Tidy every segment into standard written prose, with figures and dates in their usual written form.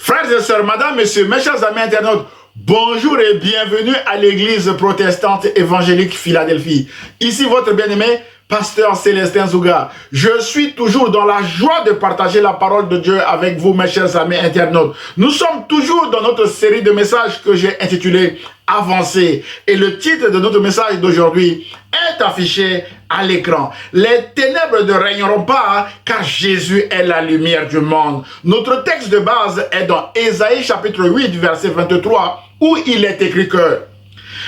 Frères et sœurs, madame, messieurs, mes chers amis internautes, bonjour et bienvenue à l'église protestante évangélique Philadelphie. Ici votre bien-aimé, pasteur Célestin Zouga. Je suis toujours dans la joie de partager la parole de Dieu avec vous, mes chers amis internautes. Nous sommes toujours dans notre série de messages que j'ai intitulé Avancer. Et le titre de notre message d'aujourd'hui est affiché à l'écran. Les ténèbres ne régneront pas, car Jésus est la lumière du monde. Notre texte de base est dans Ésaïe chapitre 8, verset 23, où il est écrit que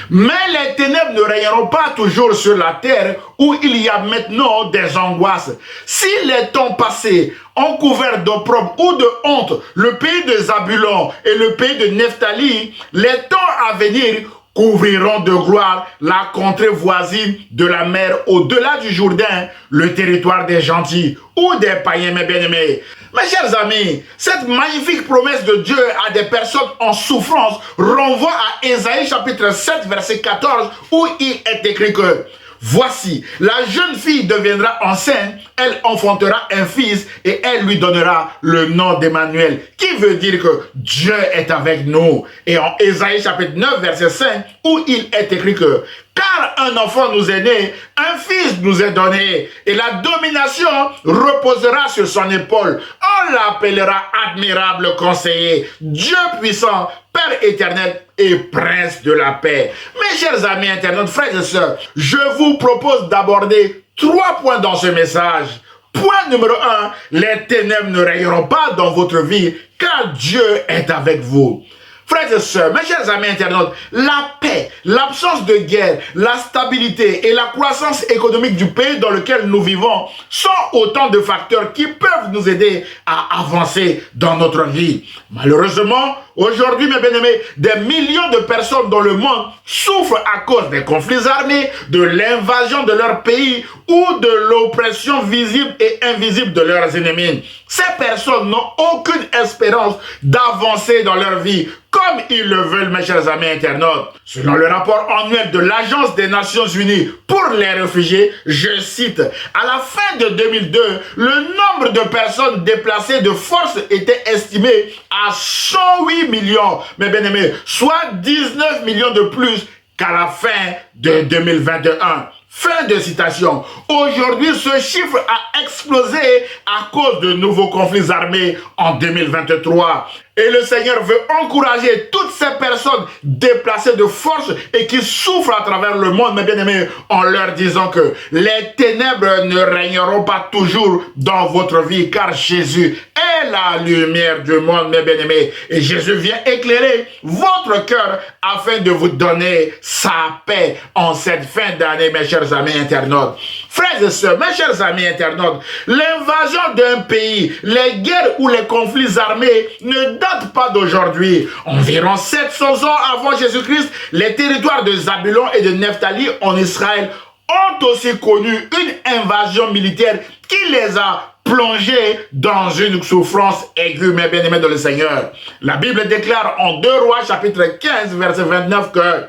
mais les ténèbres ne régneront pas toujours sur la terre où il y a maintenant des angoisses. Si les temps passés ont couvert d'opprobre ou de honte le pays de Zabulon et le pays de Nephtali, les temps à venir couvriront de gloire la contrée voisine de la mer au-delà du Jourdain, le territoire des gentils ou des païens, mes bien-aimés. Mes chers amis, cette magnifique promesse de Dieu à des personnes en souffrance renvoie à Ésaïe chapitre 7, verset 14, où il est écrit que voici, la jeune fille deviendra enceinte, elle enfantera un fils et elle lui donnera le nom d'Emmanuel, qui veut dire que Dieu est avec nous. Et en Ésaïe chapitre 9, verset 5, où il est écrit que car un enfant nous est né, un fils nous est donné, et la domination reposera sur son épaule. On l'appellera admirable conseiller, Dieu puissant, Père éternel et prince de la paix. Mes chers amis internautes, frères et sœurs, je vous propose d'aborder 3 points dans ce message. Point numéro 1, les ténèbres ne régneront pas dans votre vie, car Dieu est avec vous. Frères et sœurs, mes chers amis internautes, la paix, l'absence de guerre, la stabilité et la croissance économique du pays dans lequel nous vivons sont autant de facteurs qui peuvent nous aider à avancer dans notre vie. Malheureusement, aujourd'hui, mes bien-aimés, des millions de personnes dans le monde souffrent à cause des conflits armés, de l'invasion de leur pays ou de l'oppression visible et invisible de leurs ennemis. Ces personnes n'ont aucune espérance d'avancer dans leur vie comme ils le veulent, mes chers amis internautes. Selon le rapport annuel de l'Agence des Nations Unies pour les réfugiés, je cite, à la fin de 2002, le nombre de personnes déplacées de force était estimé à 108 millions, mes bien-aimés, soit 19 millions de plus qu'à la fin de 2021. Fin de citation. Aujourd'hui, ce chiffre a explosé à cause de nouveaux conflits armés en 2023. Et le Seigneur veut encourager toutes ces personnes déplacées de force et qui souffrent à travers le monde, mes bien-aimés, en leur disant que les ténèbres ne régneront pas toujours dans votre vie, car Jésus est la lumière du monde, mes bien-aimés. Et Jésus vient éclairer votre cœur afin de vous donner sa paix en cette fin d'année, mes chers amis internautes. Frères et sœurs, mes chers amis internautes, l'invasion d'un pays, les guerres ou les conflits armés ne datent pas d'aujourd'hui. Environ 700 ans avant Jésus-Christ, les territoires de Zabulon et de Nephtali en Israël ont aussi connu une invasion militaire qui les a plongés dans une souffrance aiguë, mes bien-aimés dans le Seigneur. La Bible déclare en 2 Rois chapitre 15, verset 29 que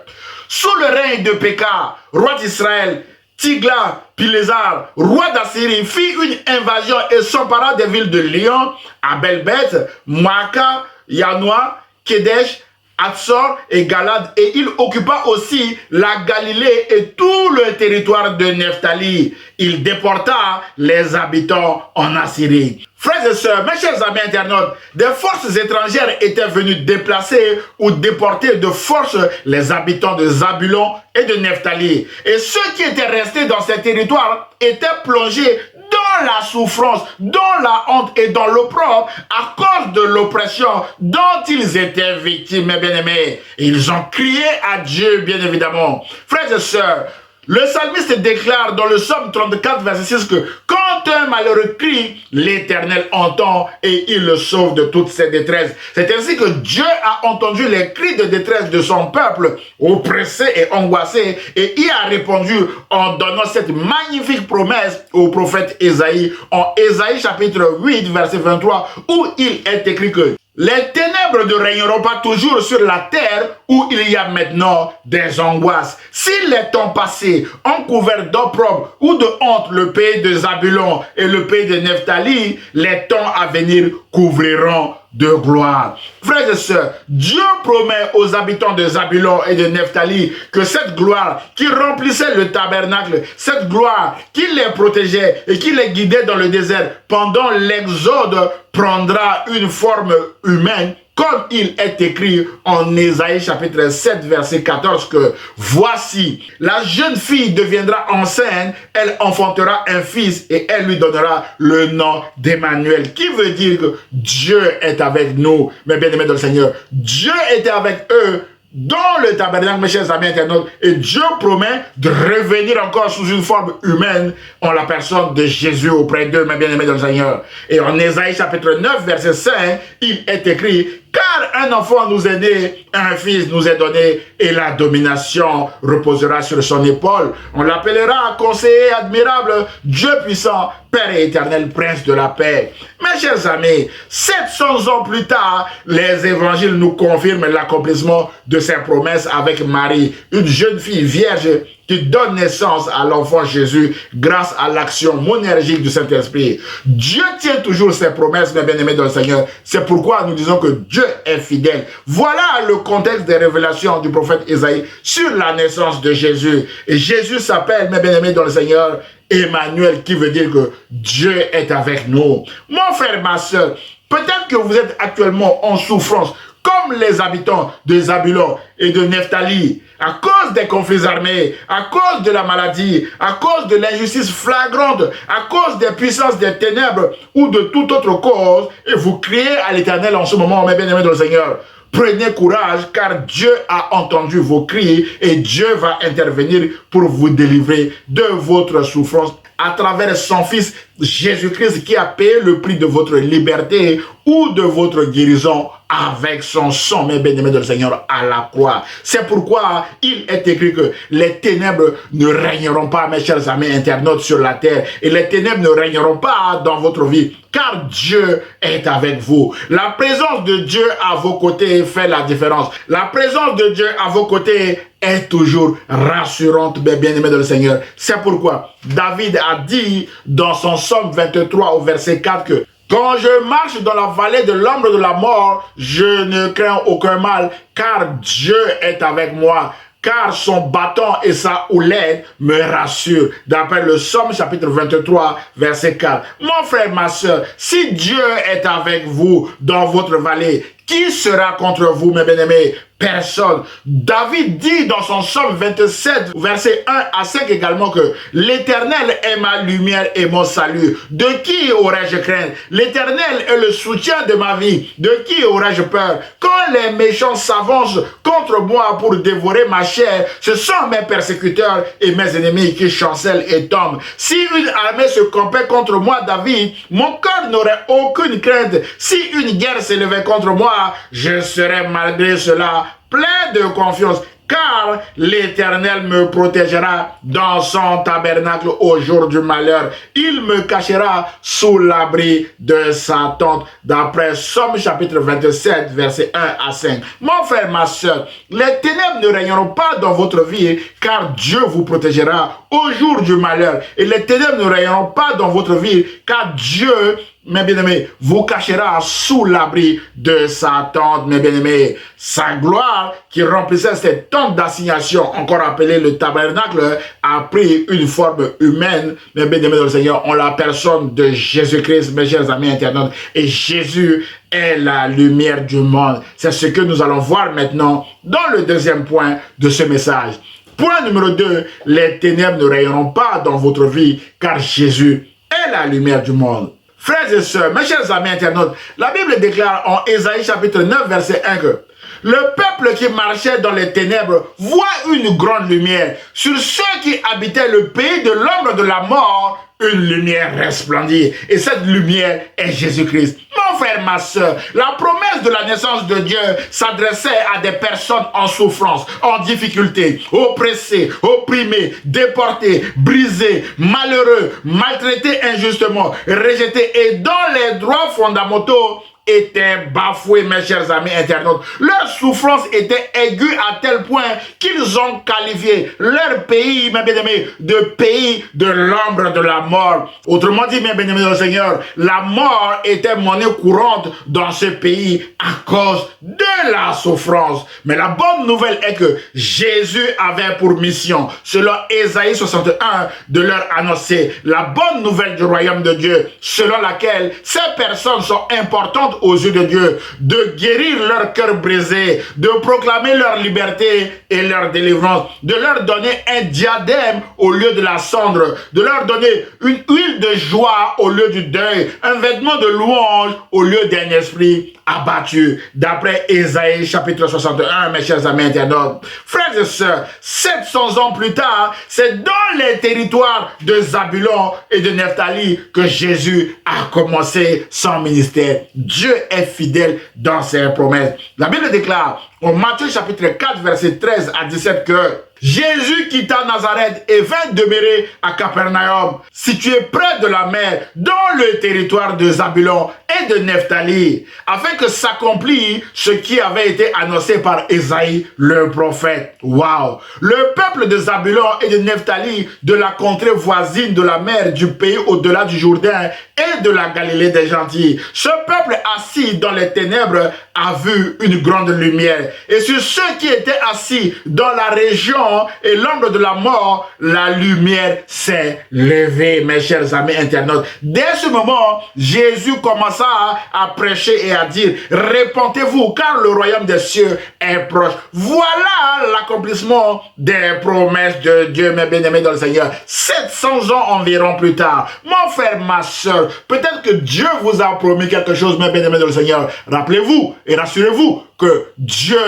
sous le règne de Péka, roi d'Israël, Tiglath-Pilésar, roi d'Assyrie, fit une invasion et s'empara des villes de Lyon, Abel-Beth, Maaka, Yanoa, Kedesh, Hatzor et Galad, et il occupa aussi la Galilée et tout le territoire de Nephtali. Il déporta les habitants en Assyrie. Frères et sœurs, mes chers amis internautes, des forces étrangères étaient venues déplacer ou déporter de force les habitants de Zabulon et de Nephtali. Et ceux qui étaient restés dans ces territoires étaient plongés dans la souffrance, dans la honte et dans l'opprobre à cause de l'oppression dont ils étaient victimes, mes bien-aimés. Ils ont crié à Dieu, bien évidemment. Frères et sœurs, le psalmiste déclare dans le psaume 34, verset 6 que quand un malheureux crie, l'Éternel entend et il le sauve de toutes ses détresses. C'est ainsi que Dieu a entendu les cris de détresse de son peuple, oppressé et angoissé, et il a répondu en donnant cette magnifique promesse au prophète Ésaïe, en Ésaïe chapitre 8, verset 23, où il est écrit que les ténèbres ne régneront pas toujours sur la terre où il y a maintenant des angoisses. Si les temps passés ont couvert d'opprobre ou de honte le pays de Zabulon et le pays de Nephtali, les temps à venir couvriront de gloire. Frères et sœurs, Dieu promet aux habitants de Zabulon et de Nephtali que cette gloire qui remplissait le tabernacle, cette gloire qui les protégeait et qui les guidait dans le désert pendant l'exode prendra une forme humaine, comme il est écrit en Ésaïe chapitre 7 verset 14 que « Voici, la jeune fille deviendra enceinte, elle enfantera un fils et elle lui donnera le nom d'Emmanuel. » Qui veut dire que Dieu est avec nous, mes bien-aimés dans le Seigneur. Dieu était avec eux dans le tabernacle, mes chers amis internautes, et Dieu promet de revenir encore sous une forme humaine en la personne de Jésus auprès d'eux, mes bien-aimés dans le Seigneur. Et en Ésaïe chapitre 9, verset 5, il est écrit « Car un enfant nous est né, un fils nous est donné, et la domination reposera sur son épaule. On l'appellera conseiller admirable, Dieu puissant, Père éternel, Prince de la paix. » Mes chers amis, 700 ans plus tard, les évangiles nous confirment l'accomplissement de ces promesses avec Marie, une jeune fille vierge qui donne naissance à l'enfant Jésus grâce à l'action monergique du Saint-Esprit. Dieu tient toujours ses promesses, mes bien-aimés dans le Seigneur. C'est pourquoi nous disons que Dieu est fidèle. Voilà le contexte des révélations du prophète Ésaïe sur la naissance de Jésus. Et Jésus s'appelle, mes bien-aimés dans le Seigneur, Emmanuel, qui veut dire que Dieu est avec nous. Mon frère, ma soeur, peut-être que vous êtes actuellement en souffrance, comme les habitants de Zabulon et de Nephtali, à cause des conflits armés, à cause de la maladie, à cause de l'injustice flagrante, à cause des puissances des ténèbres ou de toute autre cause, et vous criez à l'Éternel en ce moment, mes bien-aimés dans le Seigneur. Prenez courage, car Dieu a entendu vos cris et Dieu va intervenir pour vous délivrer de votre souffrance à travers son Fils Jésus-Christ qui a payé le prix de votre liberté ou de votre guérison avec son sang, mes bien-aimés de le Seigneur, à la croix. C'est pourquoi il est écrit que les ténèbres ne régneront pas, mes chers amis internautes, sur la terre, et les ténèbres ne régneront pas dans votre vie, car Dieu est avec vous. La présence de Dieu à vos côtés fait la différence. La présence de Dieu à vos côtés est toujours rassurante, mes bien-aimés de le Seigneur. C'est pourquoi David a dit dans son psaume 23 au verset 4 que quand je marche dans la vallée de l'ombre de la mort, je ne crains aucun mal, car Dieu est avec moi. Car son bâton et sa houlette me rassurent. D'après le Psaume chapitre 23, verset 4. Mon frère, ma soeur, si Dieu est avec vous dans votre vallée, qui sera contre vous, mes bien-aimés? Personne. David dit dans son psaume 27, verset 1 à 5 également que l'Éternel est ma lumière et mon salut. De qui aurais-je crainte? L'Éternel est le soutien de ma vie. De qui aurais-je peur? Quand les méchants s'avancent contre moi pour dévorer ma chair, ce sont mes persécuteurs et mes ennemis qui chancellent et tombent. Si une armée se campait contre moi, David, mon cœur n'aurait aucune crainte. Si une guerre s'élevait contre moi, je serais malgré cela plein de confiance, car l'Éternel me protégera dans son tabernacle au jour du malheur. Il me cachera sous l'abri de sa tente. D'après Psaume chapitre 27, versets 1 à 5. Mon frère, ma soeur, les ténèbres ne régneront pas dans votre vie, car Dieu vous protégera au jour du malheur. Et les ténèbres ne régneront pas dans votre vie, car Dieu, mes bien-aimés, vous cachera sous l'abri de sa tente, mes bien-aimés. Sa gloire, qui remplissait cette tente d'assignation, encore appelée le tabernacle, a pris une forme humaine, mes bien-aimés dans le Seigneur, en la personne de Jésus-Christ, mes chers amis internautes. Et Jésus est la lumière du monde. C'est ce que nous allons voir maintenant dans le deuxième point de ce message. Point numéro 2, les ténèbres ne régneront pas dans votre vie, car Jésus est la lumière du monde. Frères et sœurs, mes chers amis internautes, la Bible déclare en Ésaïe chapitre 9, verset 1 que le peuple qui marchait dans les ténèbres voit une grande lumière. Sur ceux qui habitaient le pays de l'ombre de la mort, une lumière resplendit. Et cette lumière est Jésus-Christ. Mon frère, ma soeur, la promesse de la naissance de Dieu s'adressait à des personnes en souffrance, en difficulté, oppressées, opprimées, déportées, brisées, malheureux, maltraités injustement, rejetés et dont les droits fondamentaux étaient bafoués, mes chers amis internautes. Leur souffrance était aiguë à tel point qu'ils ont qualifié leur pays, mes bien-aimés, de pays de l'ombre de la mort. Autrement dit, mes bien-aimés dans le Seigneur, la mort était monnaie courante dans ce pays à cause de la souffrance. Mais la bonne nouvelle est que Jésus avait pour mission, selon Ésaïe 61, de leur annoncer la bonne nouvelle du royaume de Dieu, selon laquelle ces personnes sont importantes aux yeux de Dieu, de guérir leur cœur brisé, de proclamer leur liberté et leur délivrance, de leur donner un diadème au lieu de la cendre, de leur donner une huile de joie au lieu du deuil, un vêtement de louange au lieu d'un esprit abattu. D'après Ésaïe chapitre 61, mes chers amis internautes. Frères et sœurs, 700 ans plus tard, c'est dans les territoires de Zabulon et de Nephtali que Jésus a commencé son ministère. Dieu est fidèle dans ses promesses. La Bible déclare en Matthieu chapitre 4, verset 13 à 17 que Jésus quitta Nazareth et vint demeurer à Capernaum, situé près de la mer, dans le territoire de Zabulon et de Nephtali, afin que s'accomplisse ce qui avait été annoncé par Ésaïe le prophète. Waouh! Le peuple de Zabulon et de Nephtali, de la contrée voisine de la mer, du pays au-delà du Jourdain et de la Galilée des gentils. Ce peuple assis dans les ténèbres a vu une grande lumière. Et sur ceux qui étaient assis dans la région et l'ombre de la mort, la lumière s'est levée, mes chers amis internautes. Dès ce moment, Jésus commença à prêcher et à dire, répentez-vous, car le royaume des cieux est proche. Voilà l'accomplissement des promesses de Dieu, mes bien-aimés dans le Seigneur. 700 ans environ plus tard, mon frère, ma soeur, peut-être que Dieu vous a promis quelque chose, mes bien-aimés dans le Seigneur. Rappelez-vous et rassurez-vous que Dieu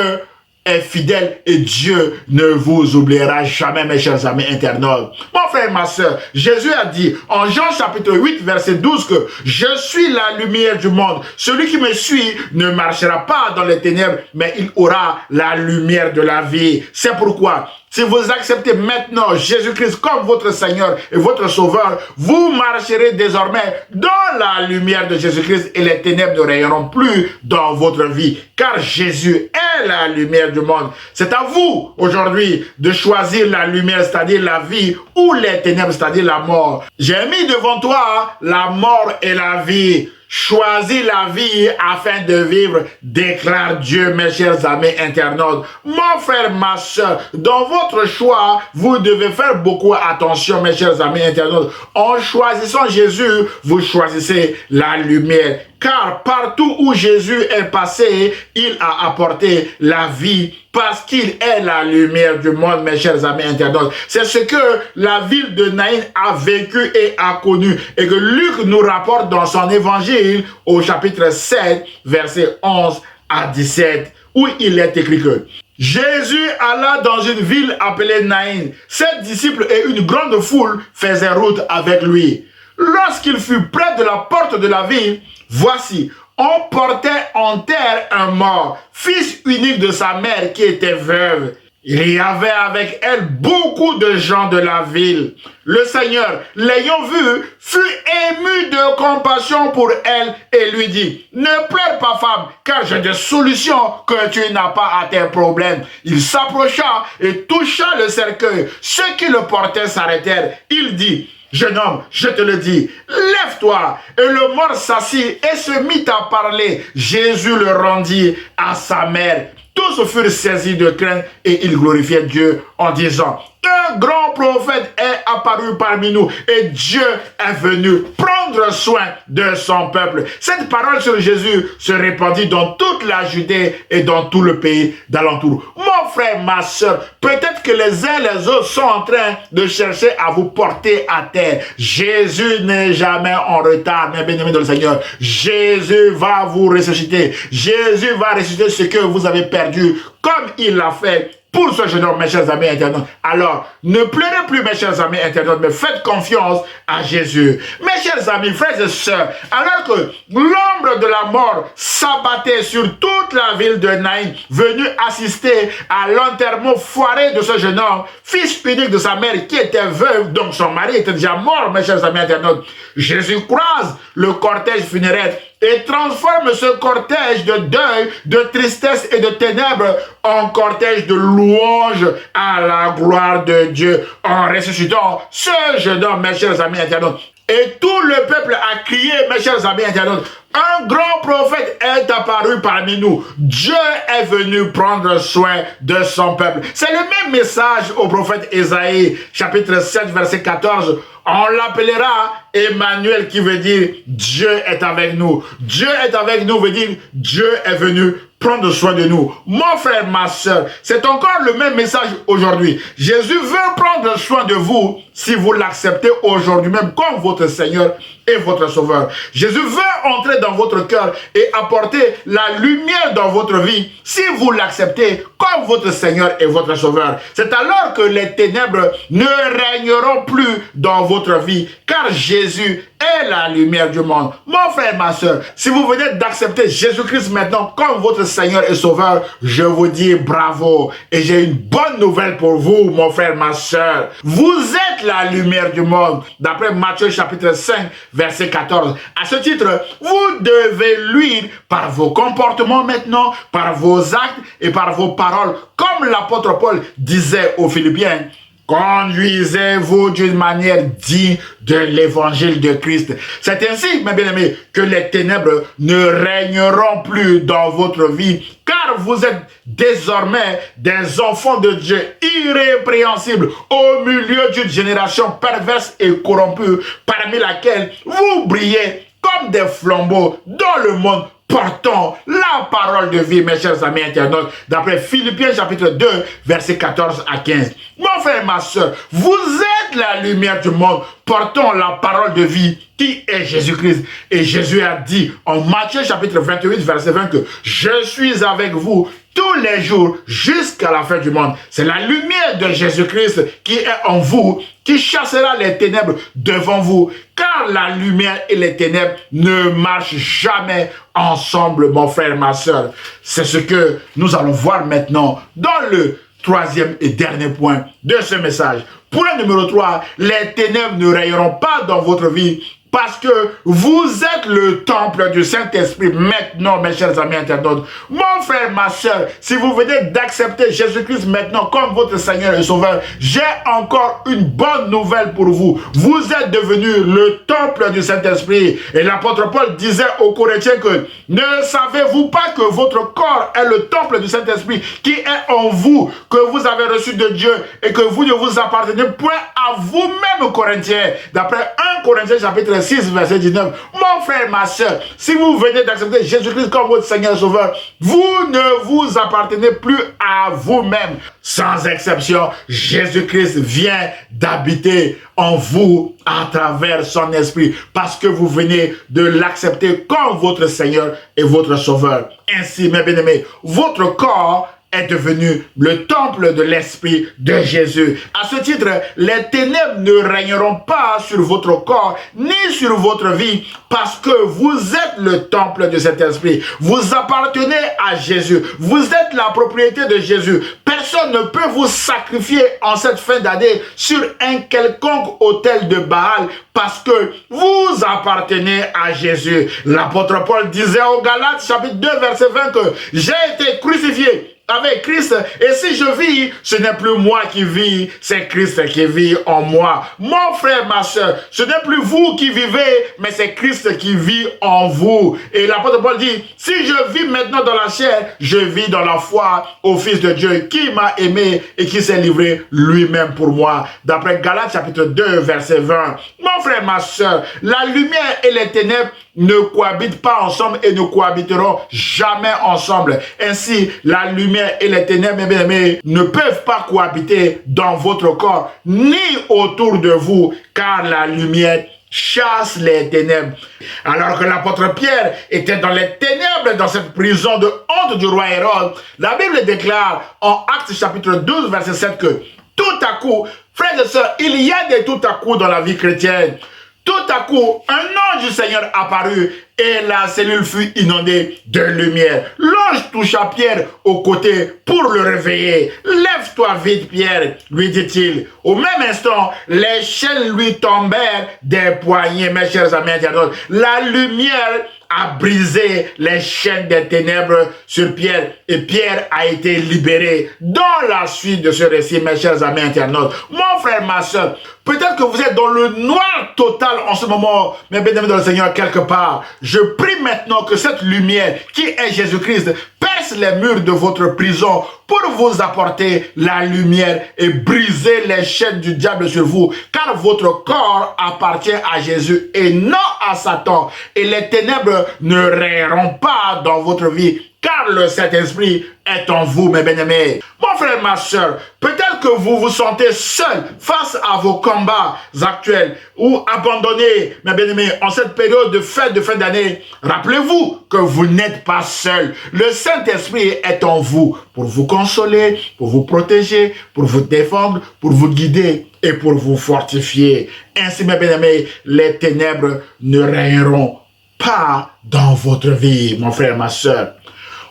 est fidèle et Dieu ne vous oubliera jamais, mes chers amis internautes. Mon frère, ma soeur, Jésus a dit en Jean chapitre 8, verset 12 que je suis la lumière du monde. Celui qui me suit ne marchera pas dans les ténèbres, mais il aura la lumière de la vie. C'est pourquoi, si vous acceptez maintenant Jésus-Christ comme votre Seigneur et votre Sauveur, vous marcherez désormais dans la lumière de Jésus-Christ et les ténèbres ne rayonneront plus dans votre vie. Car Jésus est la lumière du monde. C'est à vous aujourd'hui de choisir la lumière, c'est-à-dire la vie, ou les ténèbres, c'est-à-dire la mort. J'ai mis devant toi la mort et la vie. Choisis la vie afin de vivre, déclare Dieu, mes chers amis internautes. Mon frère, ma soeur, dans votre choix, vous devez faire beaucoup attention, mes chers amis internautes. En choisissant Jésus, vous choisissez la lumière. Car partout où Jésus est passé, il a apporté la vie parce qu'il est la lumière du monde, mes chers amis internautes. C'est ce que la ville de Naïn a vécu et a connu et que Luc nous rapporte dans son évangile au chapitre 7, verset 11 à 17, où il est écrit que Jésus alla dans une ville appelée Naïn. Ses disciples et une grande foule faisaient route avec lui. Lorsqu'il fut près de la porte de la ville, voici, on portait en terre un mort, fils unique de sa mère qui était veuve. Il y avait avec elle beaucoup de gens de la ville. Le Seigneur, l'ayant vue, fut ému de compassion pour elle et lui dit, ne pleure pas, femme, car j'ai des solutions que tu n'as pas à tes problèmes. Il s'approcha et toucha le cercueil. Ceux qui le portaient s'arrêtèrent. Il dit, jeune homme, je te le dis, lève-toi. Et le mort s'assit et se mit à parler. Jésus le rendit à sa mère. Tous furent saisis de crainte et ils glorifiaient Dieu en disant, un grand prophète est apparu parmi nous et Dieu est venu prendre soin de son peuple. Cette parole sur Jésus se répandit dans toute la Judée et dans tout le pays d'alentour. Mon frère, ma soeur, peut-être que les uns et les autres sont en train de chercher à vous porter à terre. Jésus n'est jamais en retard, mes bien-aimés dans le Seigneur. Jésus va vous ressusciter. Jésus va ressusciter ce que vous avez perdu, comme il l'a fait pour ce jeune homme, mes chers amis internautes. Alors, ne pleurez plus, mes chers amis internautes, mais faites confiance à Jésus. Mes chers amis, frères et sœurs, alors que l'ombre de la mort s'abattait sur toute la ville de Naïn, venu assister à l'enterrement foiré de ce jeune homme, fils unique de sa mère qui était veuve, donc son mari était déjà mort, mes chers amis internautes. Jésus croise le cortège funéraire et transforme ce cortège de deuil, de tristesse et de ténèbres en cortège de louange à la gloire de Dieu, en ressuscitant ce jeune homme, mes chers amis internautes. Et tout le peuple a crié, mes chers amis internautes, un grand prophète est apparu parmi nous. Dieu est venu prendre soin de son peuple. C'est le même message au prophète Ésaïe, chapitre 7, verset 14. On l'appellera Emmanuel, qui veut dire Dieu est avec nous. Dieu est avec nous veut dire Dieu est venu prendre soin de nous. Mon frère, ma soeur, c'est encore le même message aujourd'hui. Jésus veut prendre soin de vous si vous l'acceptez aujourd'hui même comme votre Seigneur et votre Sauveur. Jésus veut entrer dans votre cœur et apporter la lumière dans votre vie si vous l'acceptez comme votre Seigneur et votre Sauveur. C'est alors que les ténèbres ne régneront plus dans votre vie, car Jésus est la lumière du monde. Mon frère, ma soeur, si vous venez d'accepter Jésus-Christ maintenant comme votre Seigneur et Sauveur, je vous dis bravo. Et j'ai une bonne nouvelle pour vous, mon frère, ma soeur. Vous êtes la lumière du monde, d'après Matthieu chapitre 5, verset 14. À ce titre, vous devez luire par vos comportements maintenant, par vos actes et par vos paroles, comme l'apôtre Paul disait aux Philippiens. Conduisez-vous d'une manière digne de l'évangile de Christ. C'est ainsi, mes bien-aimés, que les ténèbres ne régneront plus dans votre vie, car vous êtes désormais des enfants de Dieu irrépréhensibles au milieu d'une génération perverse et corrompue, parmi laquelle vous brillez comme des flambeaux dans le monde, portant la parole de vie, mes chers amis internautes, d'après Philippiens chapitre 2, versets 14 à 15. Mon frère, ma soeur, vous êtes la lumière du monde, portant la parole de vie qui est Jésus-Christ. Et Jésus a dit en Matthieu chapitre 28, verset 20 que je suis avec vous tous les jours jusqu'à la fin du monde. C'est la lumière de Jésus-Christ qui est en vous, qui chassera les ténèbres devant vous, car la lumière et les ténèbres ne marchent jamais ensemble, mon frère, ma soeur. C'est ce que nous allons voir maintenant dans le troisième et dernier point de ce message. Point numéro 3, les ténèbres ne rayeront pas dans votre vie parce que vous êtes le temple du Saint-Esprit maintenant, mes chers amis internautes. Mon frère, ma soeur, si vous venez d'accepter Jésus-Christ maintenant comme votre Seigneur et Sauveur, j'ai encore une bonne nouvelle pour vous. Vous êtes devenu le temple du Saint-Esprit. Et l'apôtre Paul disait aux Corinthiens que ne savez-vous pas que votre corps est le temple du Saint-Esprit qui est en vous, que vous avez reçu de Dieu et que vous ne vous appartenez point à vous-même, Corinthiens. D'après 1 Corinthiens chapitre 6, verset 19. Mon frère, ma soeur, si vous venez d'accepter Jésus-Christ comme votre Seigneur et Sauveur, vous ne vous appartenez plus à vous-même. Sans exception, Jésus-Christ vient d'habiter en vous à travers son esprit parce que vous venez de l'accepter comme votre Seigneur et votre Sauveur. Ainsi, mes bien-aimés, votre corps est devenu le temple de l'Esprit de Jésus. À ce titre, les ténèbres ne régneront pas sur votre corps ni sur votre vie parce que vous êtes le temple de cet Esprit. Vous appartenez à Jésus. Vous êtes la propriété de Jésus. Personne ne peut vous sacrifier en cette fin d'année sur un quelconque autel de Baal parce que vous appartenez à Jésus. L'apôtre Paul disait aux Galates, chapitre 2, verset 20 que j'ai été crucifié avec Christ, et si je vis, ce n'est plus moi qui vis, c'est Christ qui vit en moi. Mon frère, ma soeur, ce n'est plus vous qui vivez, mais c'est Christ qui vit en vous. Et l'apôtre Paul dit, si je vis maintenant dans la chair, je vis dans la foi au Fils de Dieu qui m'a aimé et qui s'est livré lui-même pour moi. D'après Galates chapitre 2, verset 20. Mon frère, ma soeur, la lumière et les ténèbres ne cohabitent pas ensemble et ne cohabiteront jamais ensemble. Ainsi, la lumière et les ténèbres, mes bien-aimés, ne peuvent pas cohabiter dans votre corps ni autour de vous, car la lumière chasse les ténèbres. Alors que l'apôtre Pierre était dans les ténèbres dans cette prison de honte du roi Hérode, la Bible déclare en Actes chapitre 12, verset 7 que tout à coup, frères et sœurs, il y a des tout à coup dans la vie chrétienne. Tout à coup, un ange du Seigneur apparut et la cellule fut inondée de lumière. L'ange toucha Pierre au côté pour le réveiller. « Lève-toi vite, Pierre, lui dit-il. » Au même instant, les chaînes lui tombèrent des poignets, mes chers amis internautes. La lumière a brisé les chaînes des ténèbres sur Pierre et Pierre a été libéré. Dans la suite de ce récit, mes chers amis internautes, mon frère, ma soeur, peut-être que vous êtes dans le noir total en ce moment, mais bien-aimés dans le Seigneur quelque part. Je prie maintenant que cette lumière qui est Jésus-Christ perce les murs de votre prison pour vous apporter la lumière et briser les chaînes du diable sur vous, car votre corps appartient à Jésus et non à Satan. Et les ténèbres ne règneront pas dans votre vie, car le Saint-Esprit est en vous, mes bien-aimés. Mon frère, ma soeur, peut-être que vous vous sentez seul face à vos combats actuels ou abandonné, mes bien-aimés, en cette période de fête de fin d'année. Rappelez-vous que vous n'êtes pas seul. Le Saint-Esprit est en vous pour vous consoler, pour vous protéger, pour vous défendre, pour vous guider et pour vous fortifier. Ainsi, mes bien-aimés, les ténèbres ne régneront pas dans votre vie, mon frère, ma soeur.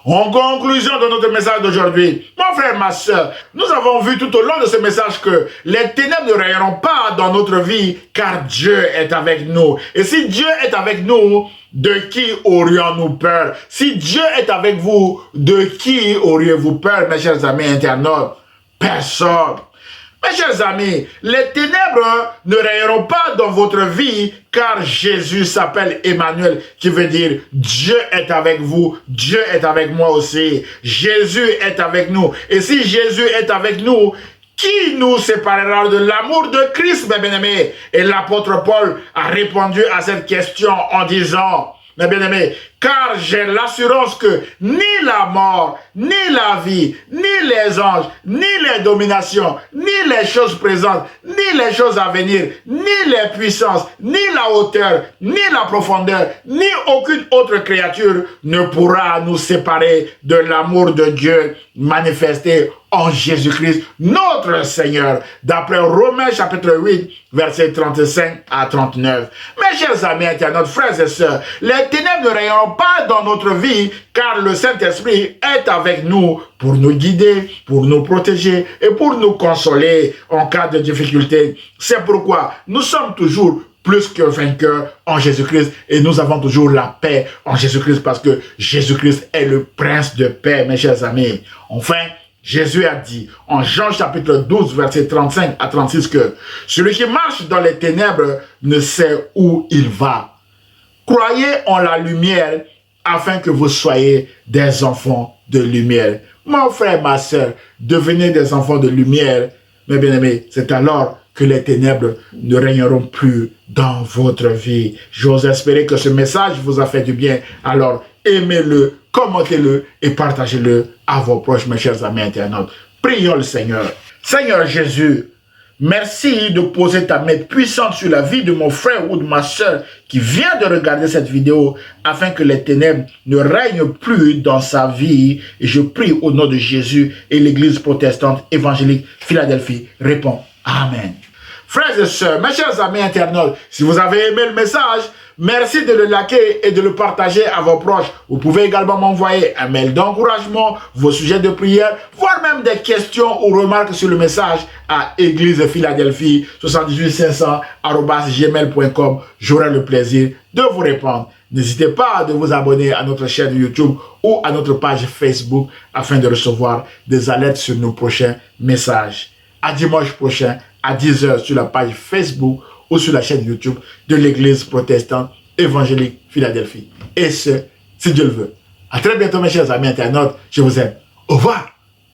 En conclusion de notre message d'aujourd'hui, mon frère, ma soeur, nous avons vu tout au long de ce message que les ténèbres ne règneront pas dans notre vie car Dieu est avec nous. Et si Dieu est avec nous, de qui aurions-nous peur? Si Dieu est avec vous, de qui auriez-vous peur, mes chers amis internautes? Personne. Mes chers amis, les ténèbres ne règneront pas dans votre vie car Jésus s'appelle Emmanuel, qui veut dire Dieu est avec vous, Dieu est avec moi aussi. Jésus est avec nous. Et si Jésus est avec nous, qui nous séparera de l'amour de Christ, mes bien-aimés? Et l'apôtre Paul a répondu à cette question en disant, mes bien-aimés, car j'ai l'assurance que ni la mort, ni la vie, ni les anges, ni les dominations, ni les choses présentes, ni les choses à venir, ni les puissances, ni la hauteur, ni la profondeur, ni aucune autre créature ne pourra nous séparer de l'amour de Dieu manifesté en Jésus-Christ, notre Seigneur, d'après Romains chapitre 8, versets 35 à 39. Mes chers amis internautes, frères et sœurs, les ténèbres ne règneront pas dans notre vie, car le Saint-Esprit est avec nous pour nous guider, pour nous protéger et pour nous consoler en cas de difficulté. C'est pourquoi nous sommes toujours plus que vainqueurs en Jésus-Christ et nous avons toujours la paix en Jésus-Christ parce que Jésus-Christ est le prince de paix, mes chers amis. Enfin, Jésus a dit en Jean chapitre 12, verset 35 à 36 que celui qui marche dans les ténèbres ne sait où il va. Croyez en la lumière afin que vous soyez des enfants de lumière. Mon frère, ma soeur, devenez des enfants de lumière, mes bien-aimés. C'est alors que les ténèbres ne régneront plus dans votre vie. J'ose espérer que ce message vous a fait du bien. Alors, aimez-le, commentez-le et partagez-le à vos proches, mes chers amis internautes. Prions le Seigneur. Seigneur Jésus, merci de poser ta main puissante sur la vie de mon frère ou de ma soeur qui vient de regarder cette vidéo afin que les ténèbres ne règnent plus dans sa vie. Et je prie au nom de Jésus et l'Église protestante évangélique Philadelphie répond Amen. Frères et sœurs, mes chers amis internautes, si vous avez aimé le message, merci de le liker et de le partager à vos proches. Vous pouvez également m'envoyer un mail d'encouragement, vos sujets de prière, voire même des questions ou remarques sur le message à Église Philadelphie 78500@gmail.com. J'aurai le plaisir de vous répondre. N'hésitez pas de vous abonner à notre chaîne YouTube ou à notre page Facebook afin de recevoir des alertes sur nos prochains messages. À dimanche prochain à 10 h sur la page Facebook ou sur la chaîne YouTube de l'Église protestante évangélique Philadelphie. Et ce, si Dieu le veut. À très bientôt mes chers amis internautes. Je vous aime. Au revoir.